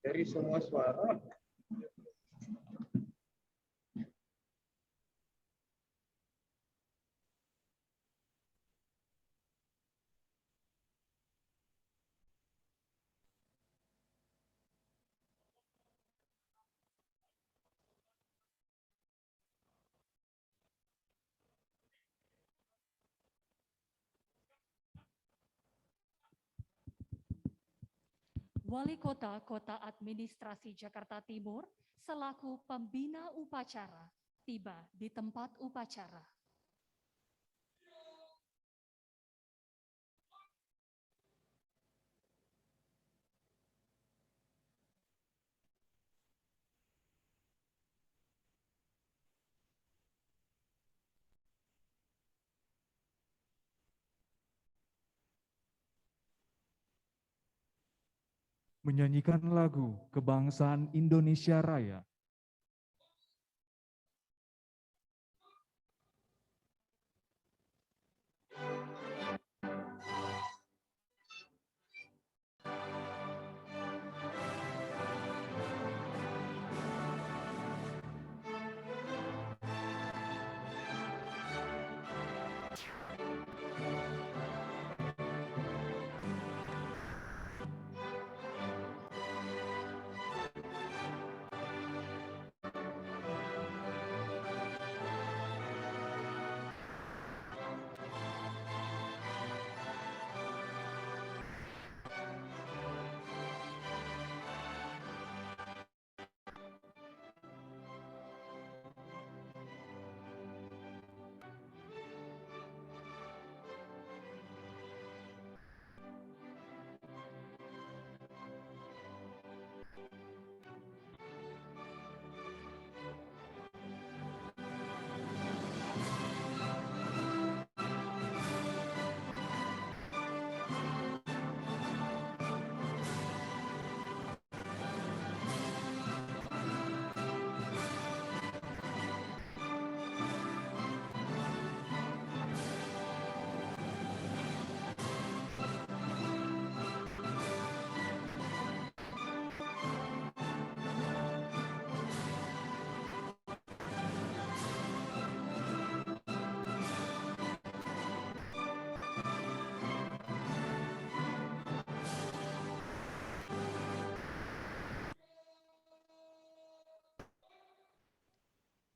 Dari semua suara. Wali Kota Kota Administrasi Jakarta Timur selaku pembina upacara tiba di tempat upacara. Menyanyikan lagu Kebangsaan Indonesia Raya.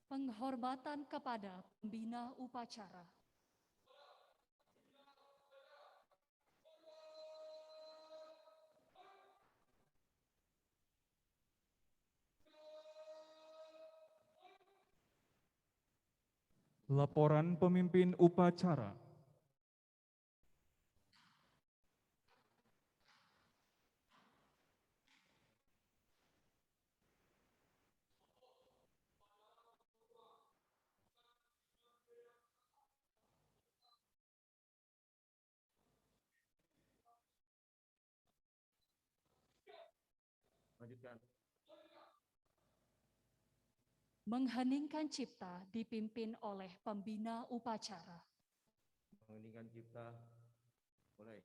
Penghormatan kepada pembina upacara. Laporan pemimpin upacara. Lanjutkan. Mengheningkan cipta dipimpin oleh pembina upacara. Mengheningkan cipta. Mulai.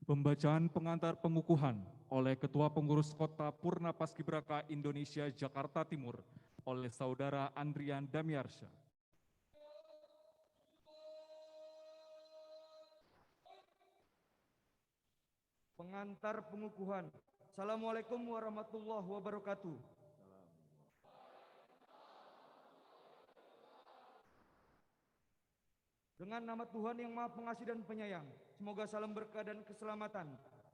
Pembacaan pengantar pengukuhan oleh Ketua Pengurus Kota Purna Paskibraka Indonesia Jakarta Timur oleh Saudara Andrian Damiarsya. Pengantar pengukuhan. Assalamualaikum warahmatullahi wabarakatuh. Dengan nama Tuhan yang Maha Pengasih dan Penyayang, semoga salam berkah dan keselamatan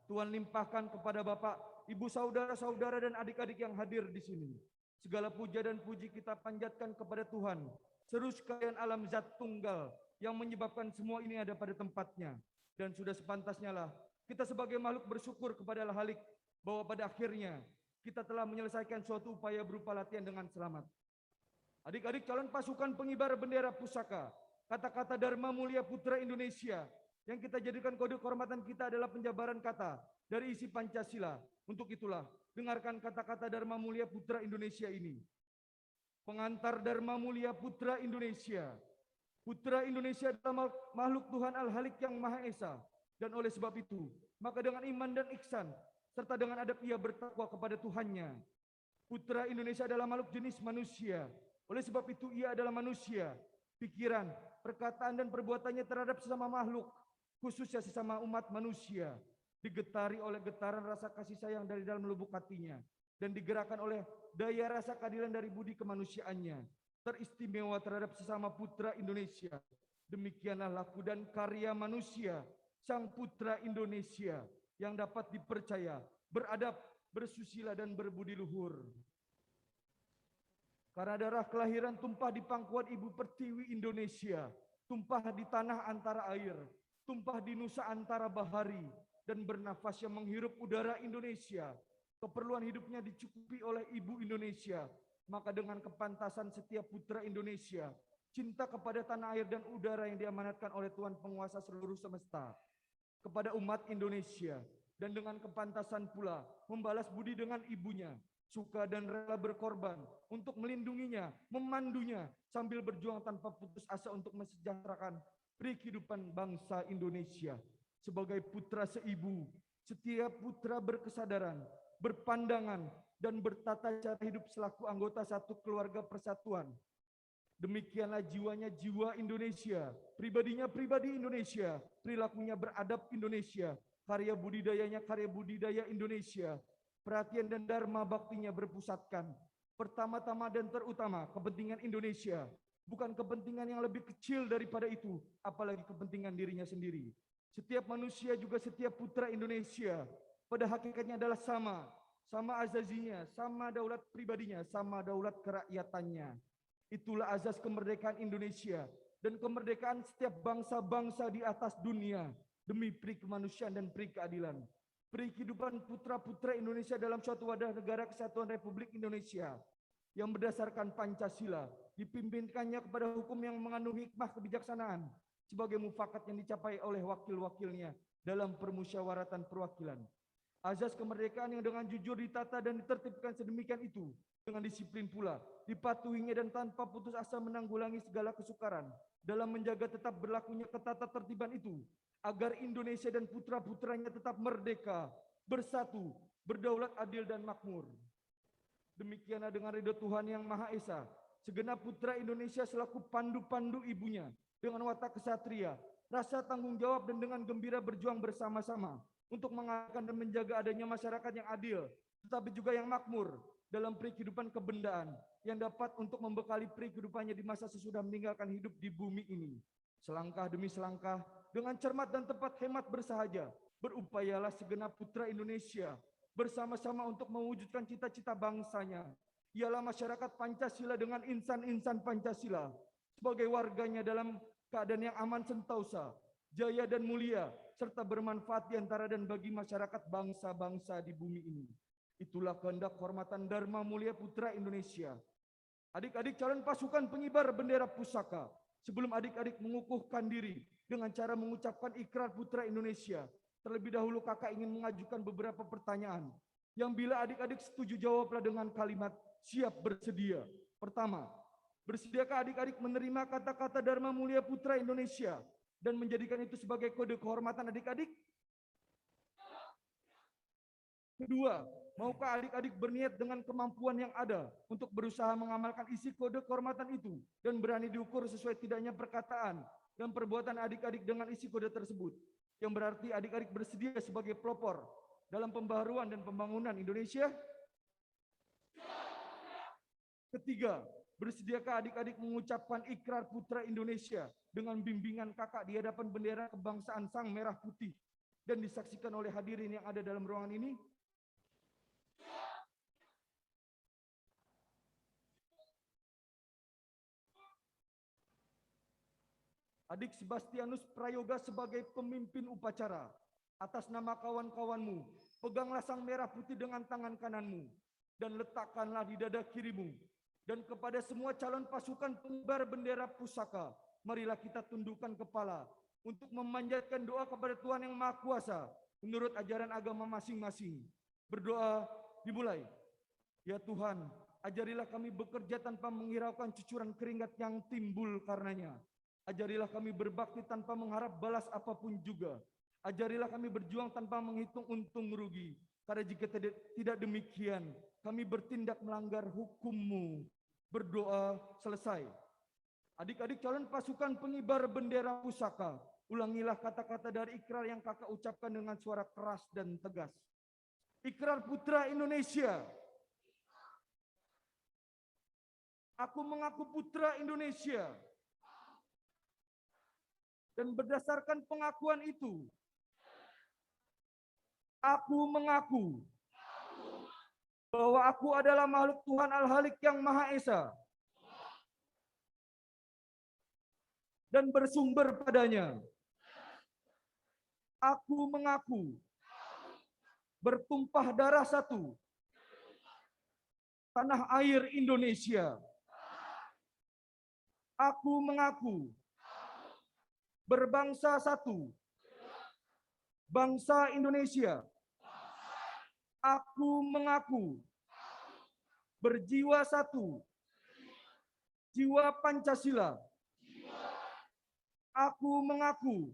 Tuhan limpahkan kepada Bapak, Ibu, saudara-saudara dan adik-adik yang hadir di sini. Segala puja dan puji kita panjatkan kepada Tuhan, seluruh sekalian alam zat tunggal yang menyebabkan semua ini ada pada tempatnya. Dan sudah sepantasnya lah kita sebagai makhluk bersyukur kepada Al-Halik bahwa pada akhirnya kita telah menyelesaikan suatu upaya berupa latihan dengan selamat. Adik-adik calon pasukan pengibar bendera pusaka, kata-kata Dharma Mulia Putra Indonesia yang kita jadikan kode kehormatan kita adalah penjabaran kata dari isi Pancasila. Untuk itulah, dengarkan kata-kata Dharma Mulia Putra Indonesia ini. Pengantar Dharma Mulia Putra Indonesia. Putra Indonesia adalah makhluk Tuhan Al-Halik yang Maha Esa. Dan oleh sebab itu, maka dengan iman dan ihsan, serta dengan adab ia bertakwa kepada Tuhannya. Putra Indonesia adalah makhluk jenis manusia. Oleh sebab itu ia adalah manusia. Pikiran, perkataan dan perbuatannya terhadap sesama makhluk, khususnya sesama umat manusia, digetari oleh getaran rasa kasih sayang dari dalam lubuk hatinya dan digerakkan oleh daya rasa keadilan dari budi kemanusiaannya, teristimewa terhadap sesama putra Indonesia. Demikianlah laku dan karya manusia, sang putra Indonesia yang dapat dipercaya, beradab, bersusila dan berbudi luhur. Karena darah kelahiran tumpah di pangkuan Ibu Pertiwi Indonesia, tumpah di tanah antara air, tumpah di nusa antara bahari, dan bernafas yang menghirup udara Indonesia. Keperluan hidupnya dicukupi oleh Ibu Indonesia, maka dengan kepantasan setiap putra Indonesia, cinta kepada tanah air dan udara yang diamanatkan oleh Tuhan Penguasa seluruh semesta, kepada umat Indonesia, dan dengan kepantasan pula membalas budi dengan ibunya, suka dan rela berkorban untuk melindunginya, memandunya, sambil berjuang tanpa putus asa untuk mensejahterakan kehidupan bangsa Indonesia. Sebagai putra seibu, setiap putra berkesadaran, berpandangan, dan bertata cara hidup selaku anggota satu keluarga persatuan. Demikianlah jiwanya jiwa Indonesia, pribadinya pribadi Indonesia, perilakunya beradab Indonesia, karya budidaya Indonesia, perhatian dan dharma baktinya berpusatkan pertama-tama dan terutama kepentingan Indonesia, bukan kepentingan yang lebih kecil daripada itu, apalagi kepentingan dirinya sendiri. Setiap manusia juga setiap putra Indonesia pada hakikatnya adalah sama azazinya, sama daulat pribadinya, sama daulat kerakyatannya. Itulah azas kemerdekaan Indonesia dan kemerdekaan setiap bangsa-bangsa di atas dunia demi peri kemanusiaan dan peri keadilan. Peri kehidupan putra-putra Indonesia dalam suatu wadah negara kesatuan Republik Indonesia yang berdasarkan Pancasila, dipimpinkannya kepada hukum yang mengandung hikmah kebijaksanaan sebagai mufakat yang dicapai oleh wakil-wakilnya dalam permusyawaratan perwakilan. Azas kemerdekaan yang dengan jujur ditata dan ditertibkan sedemikian itu, dengan disiplin pula, dipatuhinya dan tanpa putus asa menanggulangi segala kesukaran dalam menjaga tetap berlakunya ketata tertiban itu, agar Indonesia dan putra-putranya tetap merdeka, bersatu, berdaulat adil dan makmur. Demikianlah dengan ridho Tuhan yang Maha Esa, segenap putra Indonesia selaku pandu-pandu ibunya, dengan watak kesatria, rasa tanggung jawab dan dengan gembira berjuang bersama-sama untuk mengadakan dan menjaga adanya masyarakat yang adil, tetapi juga yang makmur dalam peri kehidupan kebendaan yang dapat untuk membekali peri kehidupannya di masa sesudah meninggalkan hidup di bumi ini. Selangkah demi selangkah, dengan cermat dan tepat hemat bersahaja, berupayalah segenap putra Indonesia bersama-sama untuk mewujudkan cita-cita bangsanya. Ialah masyarakat Pancasila dengan insan-insan Pancasila sebagai warganya dalam keadaan yang aman sentausa, jaya dan mulia, serta bermanfaat di antara dan bagi masyarakat bangsa-bangsa di bumi ini. Itulah kehendak kehormatan Dharma Mulia Putra Indonesia. Adik-adik calon pasukan pengibar bendera pusaka, sebelum adik-adik mengukuhkan diri dengan cara mengucapkan ikrar Putra Indonesia, terlebih dahulu kakak ingin mengajukan beberapa pertanyaan, yang bila adik-adik setuju jawablah dengan kalimat siap bersedia. Pertama, bersediakah adik-adik menerima kata-kata Dharma Mulia Putra Indonesia dan menjadikan itu sebagai kode kehormatan adik-adik? Kedua, maukah adik-adik berniat dengan kemampuan yang ada untuk berusaha mengamalkan isi kode kehormatan itu dan berani diukur sesuai tidaknya perkataan dan perbuatan adik-adik dengan isi kode tersebut, yang berarti adik-adik bersedia sebagai pelopor dalam pembaharuan dan pembangunan Indonesia? Ketiga, bersediakah adik-adik mengucapkan ikrar putra Indonesia dengan bimbingan kakak di hadapan bendera kebangsaan Sang Merah Putih dan disaksikan oleh hadirin yang ada dalam ruangan ini? Adik Sebastianus Prayoga sebagai pemimpin upacara, atas nama kawan-kawanmu, peganglah Sang Merah Putih dengan tangan kananmu dan letakkanlah di dada kirimu. Dan kepada semua calon pasukan pengibar bendera pusaka, marilah kita tundukkan kepala untuk memanjatkan doa kepada Tuhan Yang Maha Kuasa menurut ajaran agama masing-masing. Berdoa dimulai. Ya Tuhan, ajarilah kami bekerja tanpa menghiraukan cucuran keringat yang timbul karenanya. Ajarilah kami berbakti tanpa mengharap balas apapun juga. Ajarilah kami berjuang tanpa menghitung untung rugi. Karena jika tidak demikian, kami bertindak melanggar hukum-Mu. Berdoa selesai. Adik-adik calon pasukan pengibar bendera pusaka, ulangilah kata-kata dari ikrar yang kakak ucapkan dengan suara keras dan tegas. Ikrar putra Indonesia. Aku mengaku putra Indonesia. Dan berdasarkan pengakuan itu, aku mengaku bahwa aku adalah makhluk Tuhan Al-Halik yang Maha Esa dan bersumber padanya. Aku mengaku bertumpah darah satu tanah air Indonesia. Aku mengaku berbangsa satu bangsa Indonesia. Aku mengaku berjiwa satu, jiwa Pancasila. Aku mengaku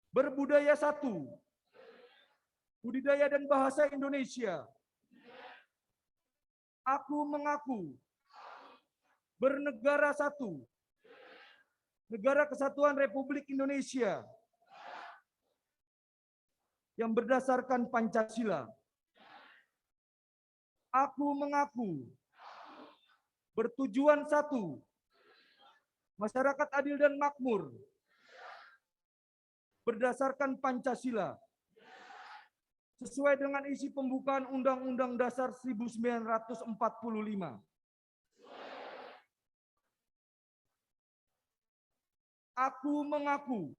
berbudaya satu, budidaya dan bahasa Indonesia. Aku mengaku bernegara satu, Negara Kesatuan Republik Indonesia yang berdasarkan Pancasila. Aku mengaku bertujuan satu, masyarakat adil dan makmur berdasarkan Pancasila sesuai dengan isi pembukaan Undang-Undang Dasar 1945. Aku mengaku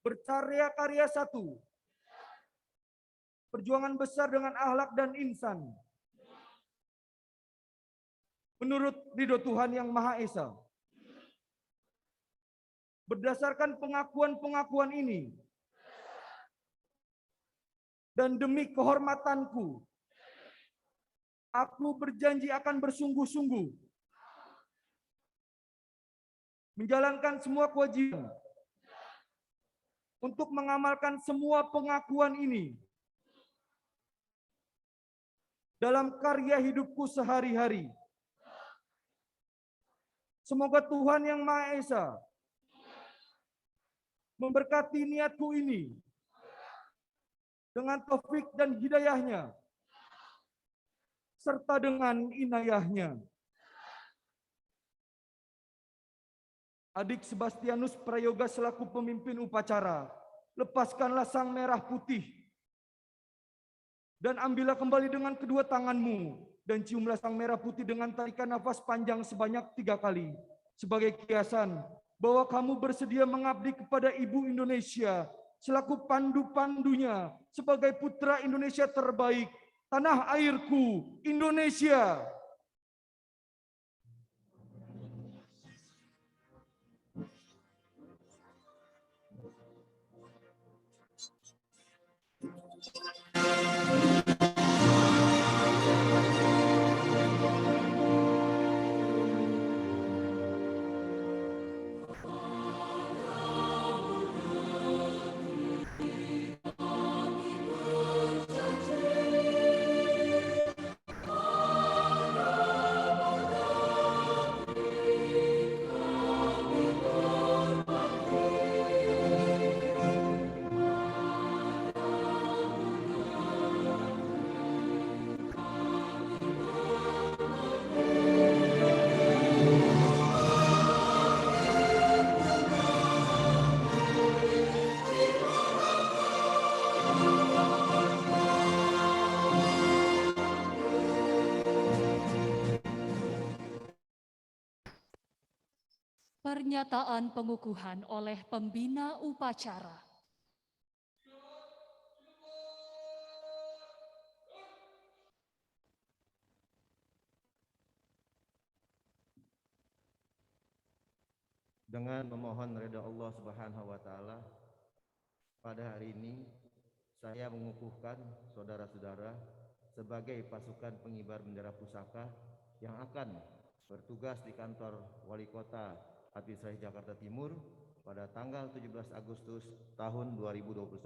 berkarya karya satu, perjuangan besar dengan akhlak dan insan menurut ridho Tuhan Yang Maha Esa. Berdasarkan pengakuan-pengakuan ini dan demi kehormatanku, aku berjanji akan bersungguh-sungguh menjalankan semua kewajiban untuk mengamalkan semua pengakuan ini dalam karya hidupku sehari-hari. Semoga Tuhan Yang Maha Esa memberkati niatku ini dengan taufik dan hidayahnya, serta dengan inayahnya. Adik Sebastianus Prayoga selaku pemimpin upacara, lepaskanlah Sang Merah Putih dan ambillah kembali dengan kedua tanganmu dan ciumlah Sang Merah Putih dengan tarikan nafas panjang sebanyak 3 kali sebagai kiasan bahwa kamu bersedia mengabdi kepada Ibu Indonesia selaku pandu-pandunya sebagai putra Indonesia terbaik, tanah airku Indonesia. Pernyataan pengukuhan oleh pembina upacara. Dengan memohon ridha Allah Subhanahu wa taala, pada hari ini saya mengukuhkan saudara-saudara sebagai pasukan pengibar bendera pusaka yang akan bertugas di kantor Wali Kota Administrasi Jakarta Timur pada tanggal 17 Agustus tahun 2021.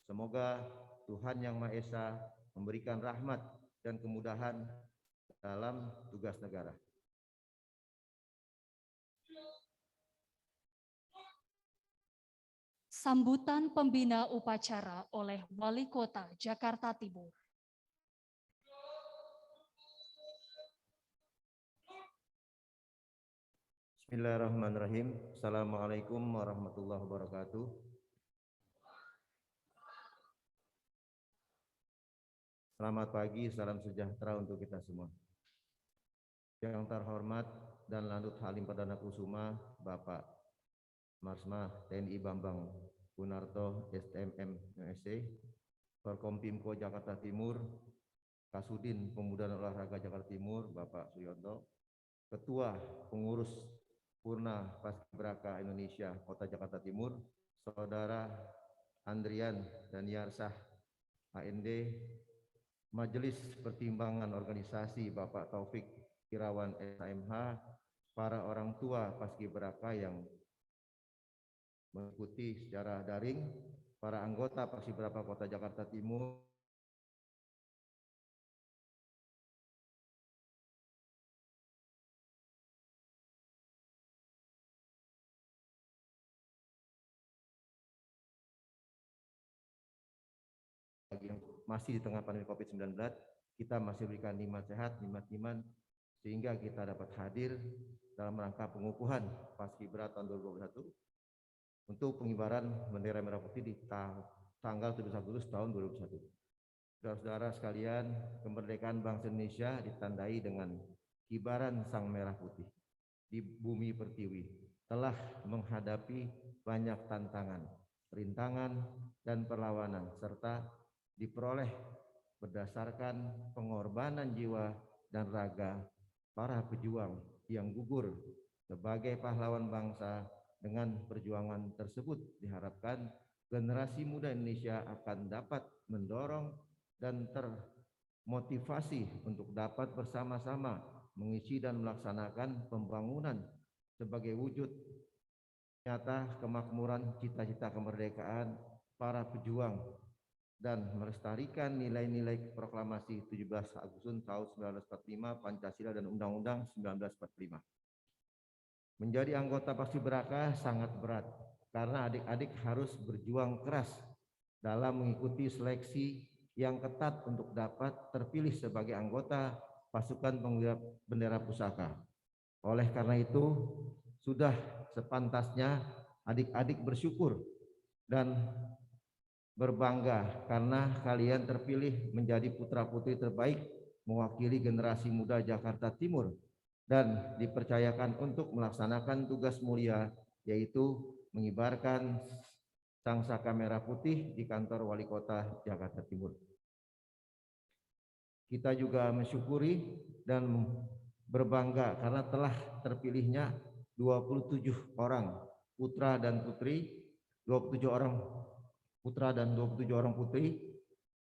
Semoga Tuhan Yang Maha Esa memberikan rahmat dan kemudahan dalam tugas negara. Sambutan pembina upacara oleh Wali Kota Jakarta Timur. Bismillahirrahmanirrahim. Assalamualaikum warahmatullahi wabarakatuh. Selamat pagi, salam sejahtera untuk kita semua. Yang terhormat dan Lanut Halim Perdana Kusuma, Bapak Marsma TNI Bambang Gunarto STMM MSc, Forkompimko Jakarta Timur, Kasudin Pemuda dan Olahraga Jakarta Timur, Bapak Suyoto, Ketua Pengurus Purna Paskibraka Indonesia Kota Jakarta Timur, Saudara Andrian Daniarsah HND, Majelis Pertimbangan Organisasi Bapak Taufik Irawan SMH, para orang tua Paskibraka yang mengikuti secara daring, para anggota Paskibraka Kota Jakarta Timur, bagi yang masih di tengah pandemi COVID-19, kita masih berikan nikmat sehat, nikmat iman, sehingga kita dapat hadir dalam rangka pengukuhan Paskibra tahun 2021 untuk pengibaran bendera merah putih di tanggal 17 Agustus tahun 2021. Saudara-saudara sekalian, kemerdekaan bangsa Indonesia ditandai dengan kibaran sang merah putih di bumi pertiwi telah menghadapi banyak tantangan, rintangan, dan perlawanan, serta diperoleh berdasarkan pengorbanan jiwa dan raga para pejuang yang gugur sebagai pahlawan bangsa. Dengan perjuangan tersebut diharapkan generasi muda Indonesia akan dapat mendorong dan termotivasi untuk dapat bersama-sama mengisi dan melaksanakan pembangunan sebagai wujud nyata kemakmuran cita-cita kemerdekaan para pejuang dan melestarikan nilai-nilai proklamasi 17 Agustus tahun 1945, Pancasila dan Undang-Undang 1945. Menjadi anggota Paskibraka sangat berat karena adik-adik harus berjuang keras dalam mengikuti seleksi yang ketat untuk dapat terpilih sebagai anggota pasukan pengibar bendera pusaka. Oleh karena itu, sudah sepantasnya adik-adik bersyukur dan berbangga karena kalian terpilih menjadi putra-putri terbaik mewakili generasi muda Jakarta Timur dan dipercayakan untuk melaksanakan tugas mulia, yaitu mengibarkan sangsaka merah putih di kantor Wali Kota Jakarta Timur. Kita juga mensyukuri dan berbangga karena telah terpilihnya 27 orang putra dan putri, 27 orang putra dan 27 orang putri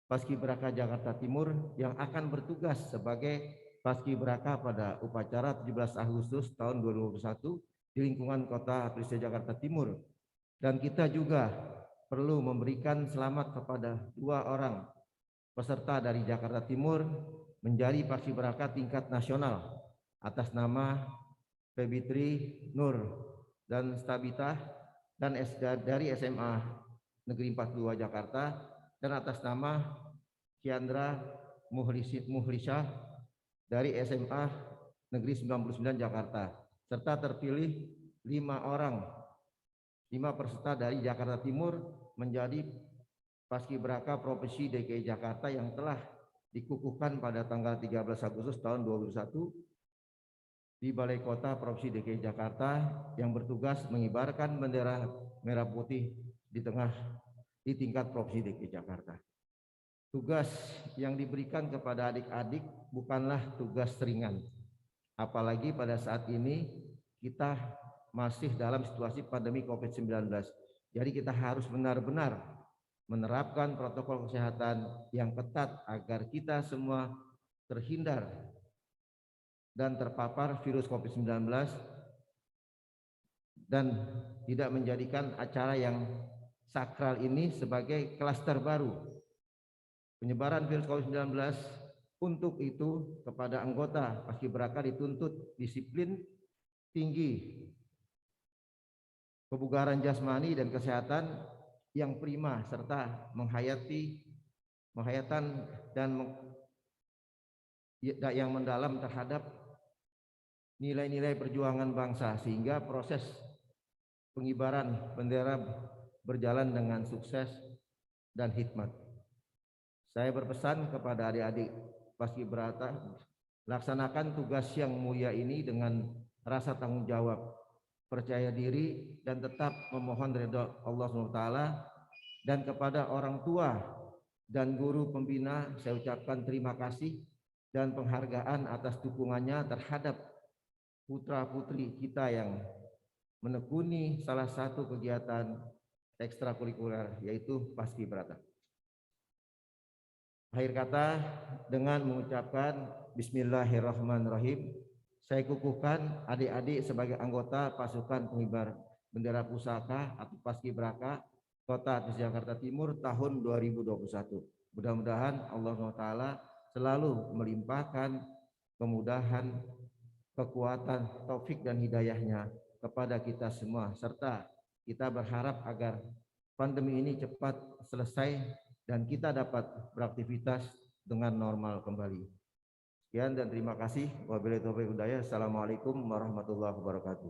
Paskibraka Jakarta Timur yang akan bertugas sebagai Paskibraka pada upacara 17 Agustus tahun 2021 di lingkungan Kota Administrasi Jakarta Timur. Dan kita juga perlu memberikan selamat kepada 2 orang peserta dari Jakarta Timur menjadi Paskibraka tingkat nasional atas nama Febitri Nur dan Stabita dan dari SMA Negeri 42 Jakarta, dan atas nama Kiandra Muhlisyah dari SMA Negeri 99 Jakarta, serta terpilih 5 peserta dari Jakarta Timur menjadi Paskibraka Provinsi DKI Jakarta yang telah dikukuhkan pada tanggal 13 Agustus tahun 2021 di Balai Kota Provinsi DKI Jakarta yang bertugas mengibarkan bendera merah putih di tingkat Provinsi DKI Jakarta. Tugas yang diberikan kepada adik-adik bukanlah tugas ringan, apalagi pada saat ini kita masih dalam situasi pandemi COVID-19. Jadi kita harus benar-benar menerapkan protokol kesehatan yang ketat agar kita semua terhindar dan terpapar virus COVID-19 dan tidak menjadikan acara yang sakral ini sebagai klaster baru penyebaran virus COVID-19. Untuk itu kepada anggota Paskibraka dituntut disiplin tinggi, kebugaran jasmani dan kesehatan yang prima, serta menghayatan dan yang mendalam terhadap nilai-nilai perjuangan bangsa, sehingga proses pengibaran bendera berjalan dengan sukses dan hikmat. Saya berpesan kepada adik-adik Paskibraka, laksanakan tugas yang mulia ini dengan rasa tanggung jawab, percaya diri, dan tetap memohon ridha Allah SWT. Dan kepada orang tua dan guru pembina, saya ucapkan terima kasih dan penghargaan atas dukungannya terhadap putra-putri kita yang menekuni salah satu kegiatan ekstrakurikuler, yaitu Paskibraka. Akhir kata, dengan mengucapkan Bismillahirrahmanirrahim, saya kukuhkan adik-adik sebagai anggota pasukan pengibar bendera pusaka atau Paskibraka Kota Jakarta Timur tahun 2021. Mudah-mudahan Allah SWT selalu melimpahkan kemudahan, kekuatan, taufik dan hidayahnya kepada kita semua, serta kita berharap agar pandemi ini cepat selesai dan kita dapat beraktivitas dengan normal kembali. Sekian dan terima kasih. Wabillahi taufiq wal hidayah. Assalamualaikum warahmatullahi wabarakatuh.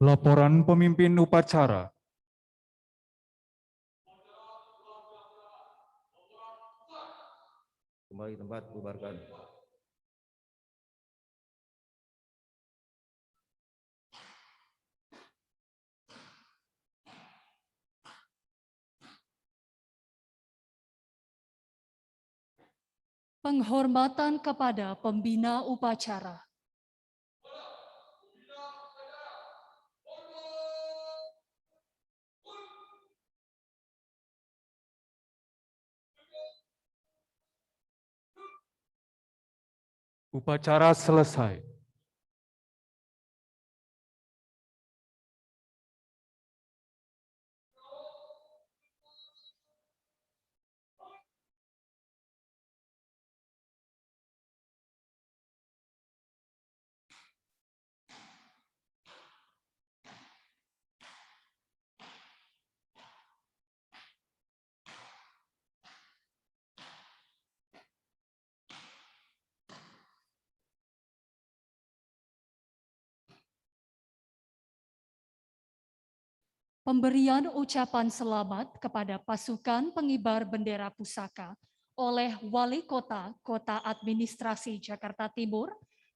Laporan pemimpin upacara. Kembali tempat, bubarkan. Penghormatan kepada pembina upacara. Upacara selesai. Pemberian ucapan selamat kepada pasukan pengibar bendera pusaka oleh Wali Kota Kota Administrasi Jakarta Timur,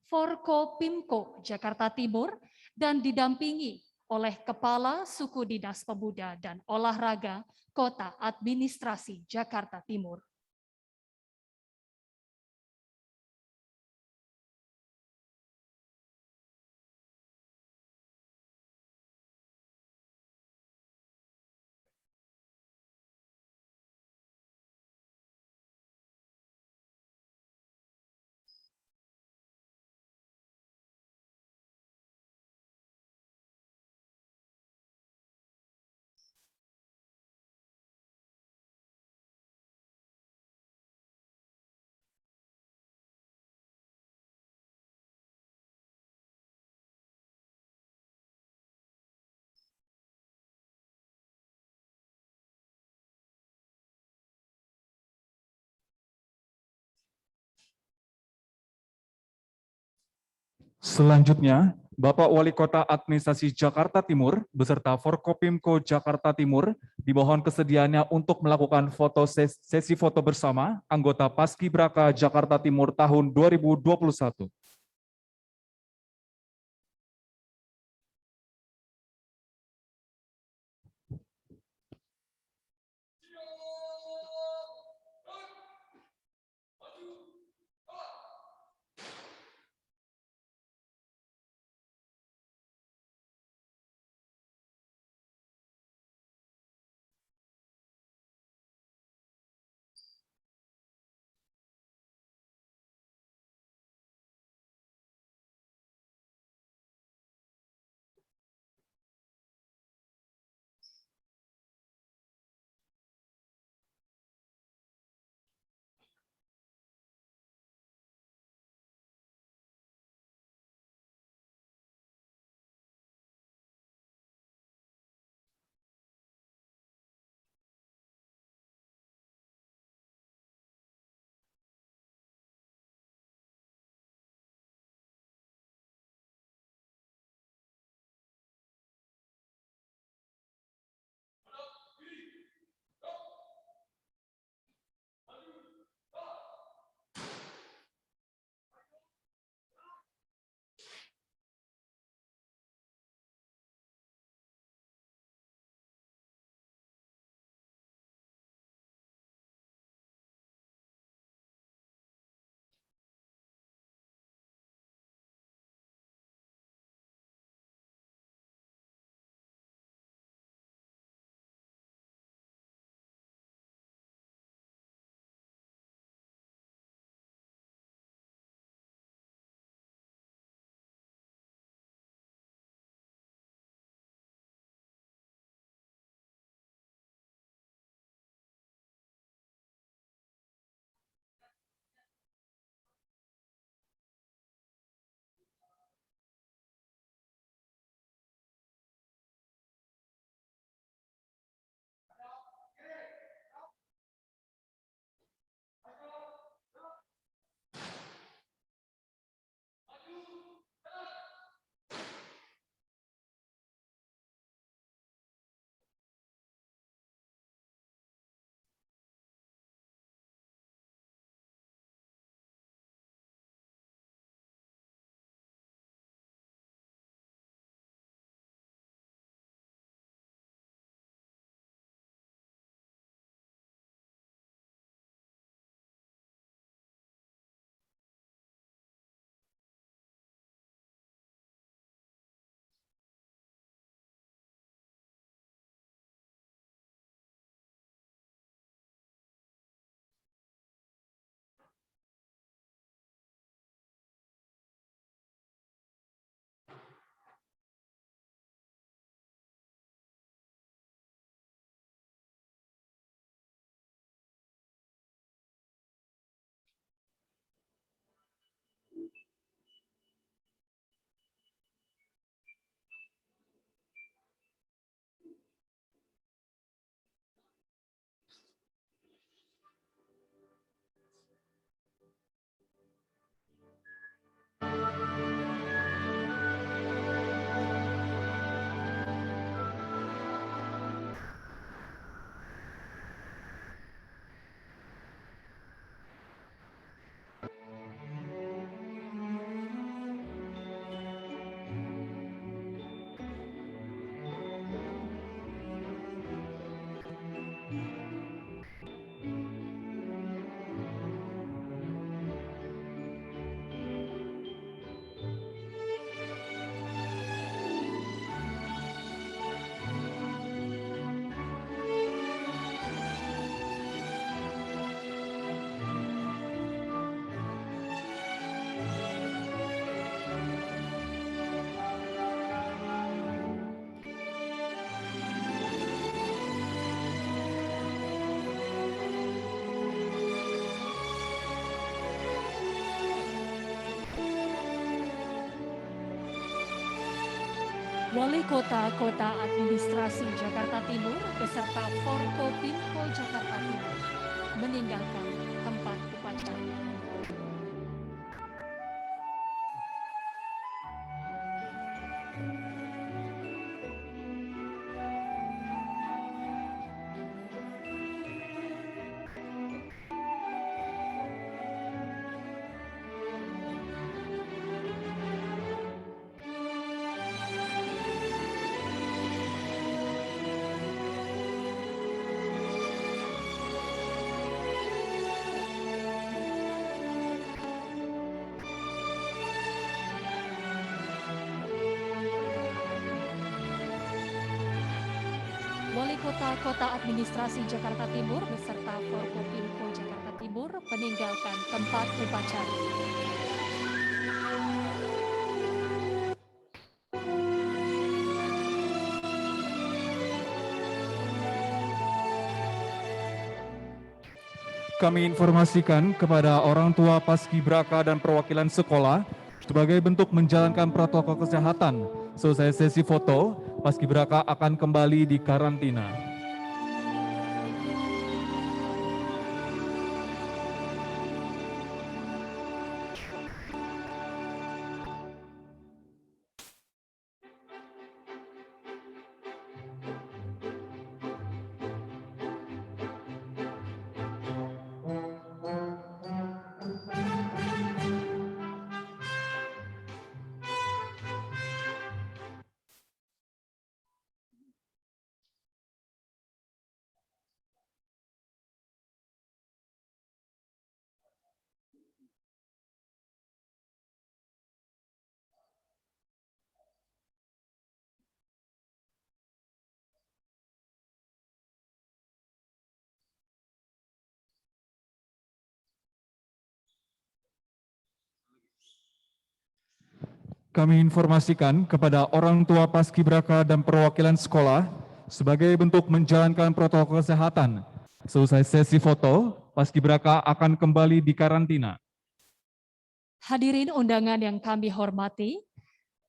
Forkopimko Jakarta Timur, dan didampingi oleh Kepala Suku Dinas Pemuda dan Olahraga Kota Administrasi Jakarta Timur. Selanjutnya, Bapak Wali Kota Administrasi Jakarta Timur beserta Forkopimko Jakarta Timur dimohon kesediaannya untuk melakukan sesi foto bersama anggota Paskibraka Jakarta Timur tahun 2021. Wali Kota Administrasi Jakarta Timur beserta Forkopimko Jakarta Timur meninggalkan tempat upacara. Wali Kota Kota Administrasi Jakarta Timur beserta Forkopimko Jakarta Timur meninggalkan tempat upacara. Kami informasikan kepada orang tua paskibraka dan perwakilan sekolah sebagai bentuk menjalankan protokol kesehatan. Selesai sesi foto, paskibraka akan kembali di karantina. Kami informasikan kepada orang tua paskibraka dan perwakilan sekolah sebagai bentuk menjalankan protokol kesehatan. Selesai sesi foto, paskibraka akan kembali di karantina. Hadirin undangan yang kami hormati,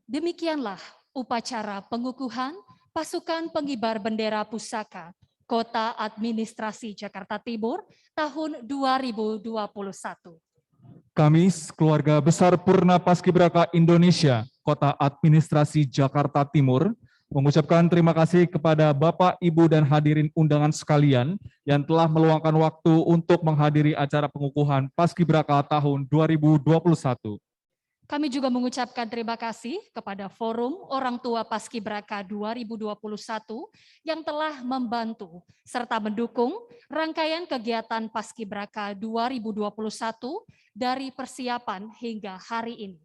demikianlah upacara pengukuhan pasukan pengibar bendera pusaka Kota Administrasi Jakarta Timur tahun 2021. Kami, keluarga besar Purna Paskibraka Indonesia, Kota Administrasi Jakarta Timur, mengucapkan terima kasih kepada Bapak, Ibu, dan hadirin undangan sekalian yang telah meluangkan waktu untuk menghadiri acara pengukuhan Paskibraka tahun 2021. Kami juga mengucapkan terima kasih kepada Forum Orang Tua Paskibraka 2021 yang telah membantu serta mendukung rangkaian kegiatan Paskibraka 2021 dari persiapan hingga hari ini.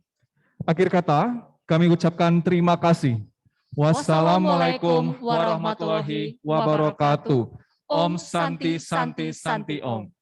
Akhir kata, kami ucapkan terima kasih. Wassalamualaikum warahmatullahi wabarakatuh. Om Santi Santi Santi Om.